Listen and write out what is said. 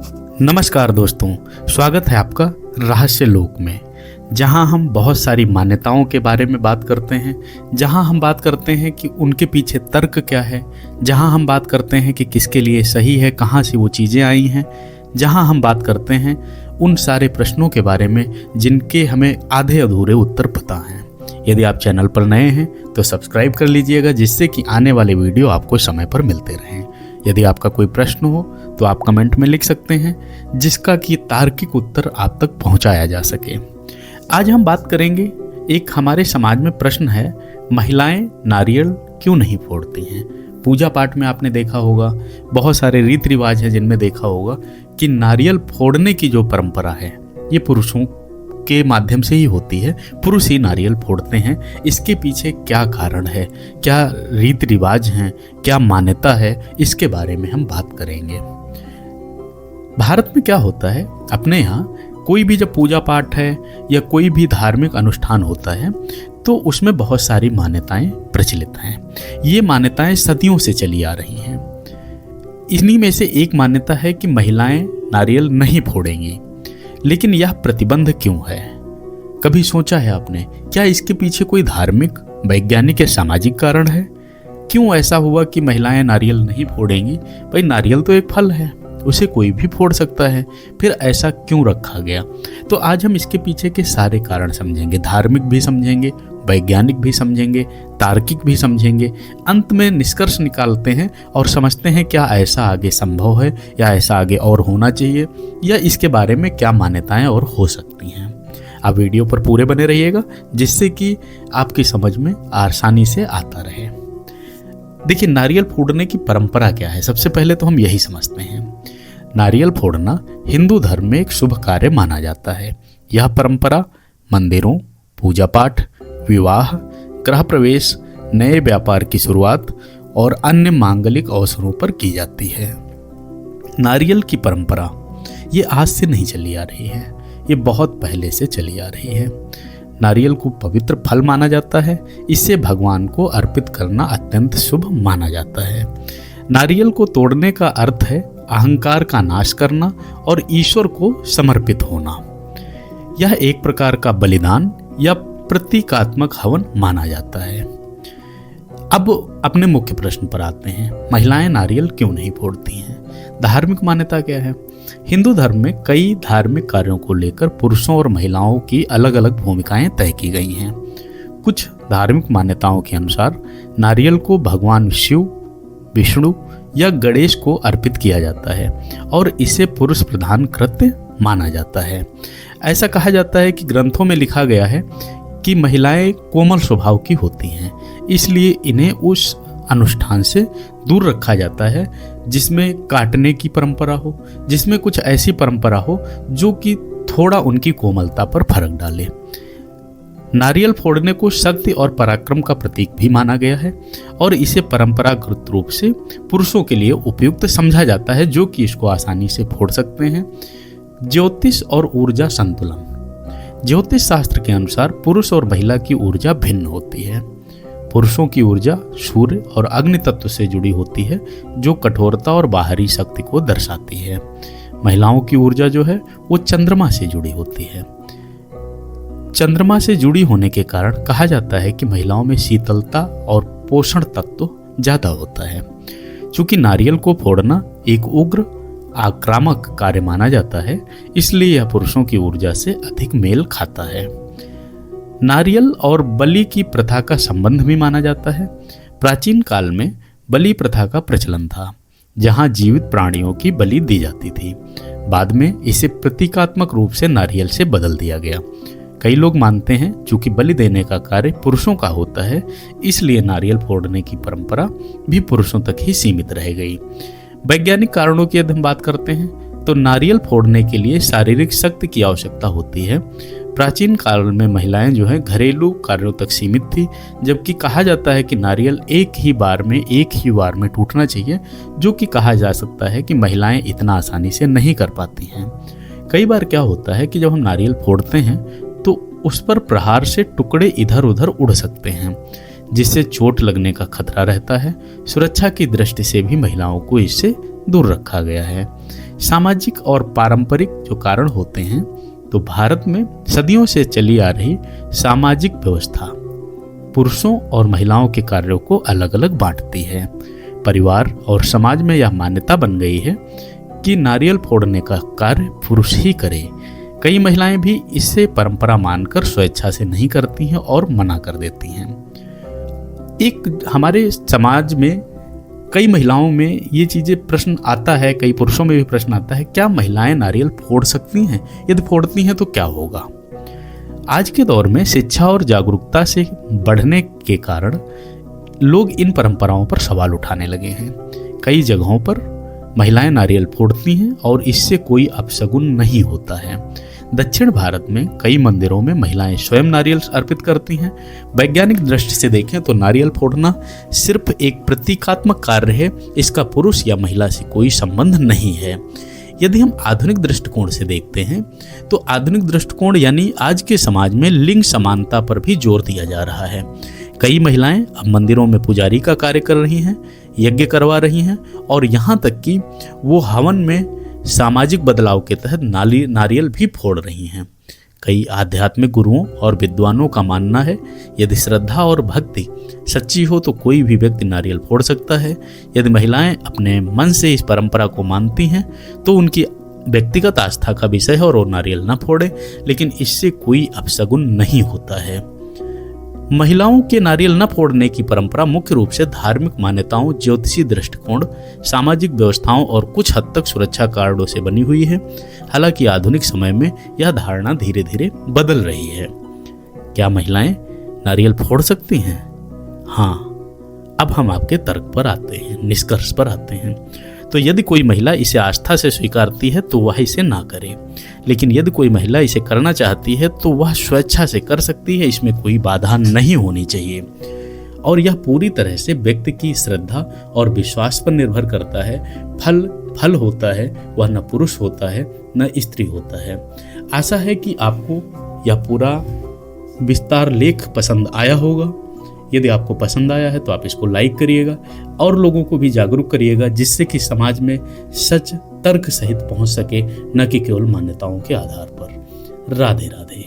नमस्कार दोस्तों, स्वागत है आपका रहस्य लोक में, जहां हम बहुत सारी मान्यताओं के बारे में बात करते हैं, जहां हम बात करते हैं कि उनके पीछे तर्क क्या है, जहां हम बात करते हैं कि किसके लिए सही है, कहां से वो चीज़ें आई हैं, जहां हम बात करते हैं उन सारे प्रश्नों के बारे में जिनके हमें आधे अधूरे उत्तर पता हैं। यदि आप चैनल पर नए हैं तो सब्सक्राइब कर लीजिएगा, जिससे कि आने वाले वीडियो आपको समय पर मिलते रहें। यदि आपका कोई प्रश्न हो तो आप कमेंट में लिख सकते हैं, जिसका कि तार्किक उत्तर आप तक पहुंचाया जा सके। आज हम बात करेंगे, एक हमारे समाज में प्रश्न है, महिलाएं नारियल क्यों नहीं फोड़ती हैं। पूजा पाठ में आपने देखा होगा, बहुत सारे रीति रिवाज हैं जिनमें देखा होगा कि नारियल फोड़ने की जो परंपरा है ये पुरुषों के माध्यम से ही होती है, पुरुष ही नारियल फोड़ते हैं। इसके पीछे क्या कारण है, क्या रीति रिवाज हैं, क्या मान्यता है, इसके बारे में हम बात करेंगे। भारत में क्या होता है, अपने यहाँ कोई भी जब पूजा पाठ है या कोई भी धार्मिक अनुष्ठान होता है तो उसमें बहुत सारी मान्यताएं प्रचलित हैं। ये मान्यताएं सदियों से चली आ रही हैं। इन्हीं में से एक मान्यता है कि महिलाएं नारियल नहीं फोड़ेंगी। लेकिन यह प्रतिबंध क्यों है, कभी सोचा है आपने? क्या इसके पीछे कोई धार्मिक, वैज्ञानिक या सामाजिक कारण है? क्यों ऐसा हुआ कि महिलाएं नारियल नहीं फोड़ेंगी? भाई, नारियल तो एक फल है, उसे कोई भी फोड़ सकता है, फिर ऐसा क्यों रखा गया? तो आज हम इसके पीछे के सारे कारण समझेंगे, धार्मिक भी समझेंगे, वैज्ञानिक भी समझेंगे, तार्किक भी समझेंगे। अंत में निष्कर्ष निकालते हैं और समझते हैं क्या ऐसा आगे संभव है, या ऐसा आगे और होना चाहिए, या इसके बारे में क्या मान्यताएं और हो सकती हैं। आप वीडियो पर पूरे बने रहिएगा, जिससे कि आपकी समझ में आसानी से आता रहे। देखिए, नारियल फोड़ने की परंपरा क्या है, सबसे पहले तो हम यही समझते हैं। नारियल फोड़ना हिंदू धर्म में एक शुभ कार्य माना जाता है। यह परंपरा मंदिरों, पूजा पाठ, विवाह, गृह प्रवेश, नए व्यापार की शुरुआत और अन्य मांगलिक अवसरों पर की जाती है। नारियल की परंपरा ये आज से नहीं चली आ रही है, ये बहुत पहले से चली आ रही है। नारियल को पवित्र फल माना जाता है, इसे भगवान को अर्पित करना अत्यंत शुभ माना जाता है। नारियल को तोड़ने का अर्थ है अहंकार का नाश करना और ईश्वर को समर्पित होना। यह एक प्रकार का बलिदान या प्रतीकात्मक हवन माना जाता है। अब अपने मुख्य प्रश्न पर आते हैं, महिलाएं नारियल क्यों नहीं फोड़ती हैं? धार्मिक मान्यता क्या है? हिंदू धर्म में कई धार्मिक कार्यों को लेकर पुरुषों और महिलाओं की अलग अलग भूमिकाएं तय की गई हैं। कुछ धार्मिक मान्यताओं के अनुसार नारियल को भगवान शिव, विष्णु या गणेश को अर्पित किया जाता है और इसे पुरुष प्रधान कृत्य माना जाता है। ऐसा कहा जाता है कि ग्रंथों में लिखा गया है कि महिलाएं कोमल स्वभाव की होती हैं, इसलिए इन्हें उस अनुष्ठान से दूर रखा जाता है जिसमें काटने की परंपरा हो, जिसमें कुछ ऐसी परंपरा हो जो कि थोड़ा उनकी कोमलता पर फर्क डाले। नारियल फोड़ने को शक्ति और पराक्रम का प्रतीक भी माना गया है और इसे परंपरागत रूप से पुरुषों के लिए उपयुक्त समझा जाता है, जो कि इसको आसानी से फोड़ सकते हैं। ज्योतिष और ऊर्जा संतुलन। ज्योतिष शास्त्र के अनुसार पुरुष और महिला की ऊर्जा भिन्न होती है। पुरुषों की ऊर्जा सूर्य और अग्नि तत्व से जुड़ी होती है, जो कठोरता और बाहरी शक्ति को दर्शाती है। महिलाओं की ऊर्जा जो है वो चंद्रमा से जुड़ी होती है। चंद्रमा से जुड़ी होने के कारण कहा जाता है कि महिलाओं में शीतलता और पोषण तत्व ज्यादा होता है। चूंकि नारियल को फोड़ना एक उग्र आक्रामक कार्य माना जाता है, इसलिए यह पुरुषों की ऊर्जा से अधिक मेल खाता है। नारियल और बलि की प्रथा का संबंध भी माना जाता है। प्राचीन काल में बलि प्रथा का प्रचलन था, जहां जीवित प्राणियों की बलि दी जाती थी। बाद में इसे प्रतीकात्मक रूप से नारियल से बदल दिया गया। कई लोग मानते हैं चूंकि बलि देने का कार्य पुरुषों का होता है, इसलिए नारियल फोड़ने की परंपरा भी पुरुषों तक ही सीमित रह गई। वैज्ञानिक कारणों की यदि हम बात करते हैं तो नारियल फोड़ने के लिए शारीरिक शक्ति की आवश्यकता होती है। प्राचीन काल में महिलाएं जो है घरेलू कार्यों तक सीमित थी, जबकि कहा जाता है कि नारियल एक ही बार में टूटना चाहिए, जो कि कहा जा सकता है कि महिलाएं इतना आसानी से नहीं कर पाती हैं। कई बार क्या होता है कि जब हम नारियल फोड़ते हैं तो उस पर प्रहार से टुकड़े इधर उधर उड़ सकते हैं, जिससे चोट लगने का खतरा रहता है। सुरक्षा की दृष्टि से भी महिलाओं को इससे दूर रखा गया है। सामाजिक और पारंपरिक जो कारण होते हैं, तो भारत में सदियों से चली आ रही सामाजिक व्यवस्था पुरुषों और महिलाओं के कार्यों को अलग अलग बांटती है। परिवार और समाज में यह मान्यता बन गई है कि नारियल फोड़ने का कार्य पुरुष ही करे। कई महिलाएं भी इससे परंपरा मानकर स्वेच्छा से नहीं करती हैं और मना कर देती हैं। एक हमारे समाज में कई महिलाओं में ये चीज़ें प्रश्न आता है, कई पुरुषों में भी प्रश्न आता है, क्या महिलाएं नारियल फोड़ सकती हैं? यदि फोड़ती हैं तो क्या होगा? आज के दौर में शिक्षा और जागरूकता से बढ़ने के कारण लोग इन परंपराओं पर सवाल उठाने लगे हैं। कई जगहों पर महिलाएं नारियल फोड़ती हैं और इससे कोई अपशगुन नहीं होता है। दक्षिण भारत में कई मंदिरों में महिलाएं स्वयं नारियल अर्पित करती हैं। वैज्ञानिक दृष्टि से देखें तो नारियल फोड़ना सिर्फ एक प्रतीकात्मक कार्य है, इसका पुरुष या महिला से कोई संबंध नहीं है। यदि हम आधुनिक दृष्टिकोण से देखते हैं तो आधुनिक दृष्टिकोण यानी आज के समाज में लिंग समानता पर भी जोर दिया जा रहा है। कई महिलाएं अब मंदिरों में पुजारी का कार्य कर रही हैं, यज्ञ करवा रही हैं और यहाँ तक कि वो हवन में सामाजिक बदलाव के तहत नारियल भी फोड़ रही हैं। कई आध्यात्मिक गुरुओं और विद्वानों का मानना है यदि श्रद्धा और भक्ति सच्ची हो तो कोई भी व्यक्ति नारियल फोड़ सकता है। यदि महिलाएं अपने मन से इस परंपरा को मानती हैं तो उनकी व्यक्तिगत आस्था का विषय है और वो नारियल न फोड़े, लेकिन इससे कोई अपशगुन नहीं होता है। महिलाओं के नारियल न फोड़ने की परंपरा मुख्य रूप से धार्मिक मान्यताओं, ज्योतिषी दृष्टिकोण, सामाजिक व्यवस्थाओं और कुछ हद तक सुरक्षा कारणों से बनी हुई है। हालांकि आधुनिक समय में यह धारणा धीरे धीरे बदल रही है। क्या महिलाएं नारियल फोड़ सकती हैं? हाँ, अब हम आपके तर्क पर आते हैं, निष्कर्ष पर आते हैं। तो यदि कोई महिला इसे आस्था से स्वीकारती है तो वह इसे ना करे, लेकिन यदि कोई महिला इसे करना चाहती है तो वह स्वेच्छा से कर सकती है, इसमें कोई बाधा नहीं होनी चाहिए। और यह पूरी तरह से व्यक्ति की श्रद्धा और विश्वास पर निर्भर करता है। फल होता है, वह न पुरुष होता है न स्त्री होता है। आशा है कि आपको यह पूरा विस्तार लेख पसंद आया होगा। यदि आपको पसंद आया है तो आप इसको लाइक करिएगा और लोगों को भी जागरूक करिएगा, जिससे कि समाज में सच तर्क सहित पहुंच सके, न कि केवल मान्यताओं के आधार पर। राधे राधे।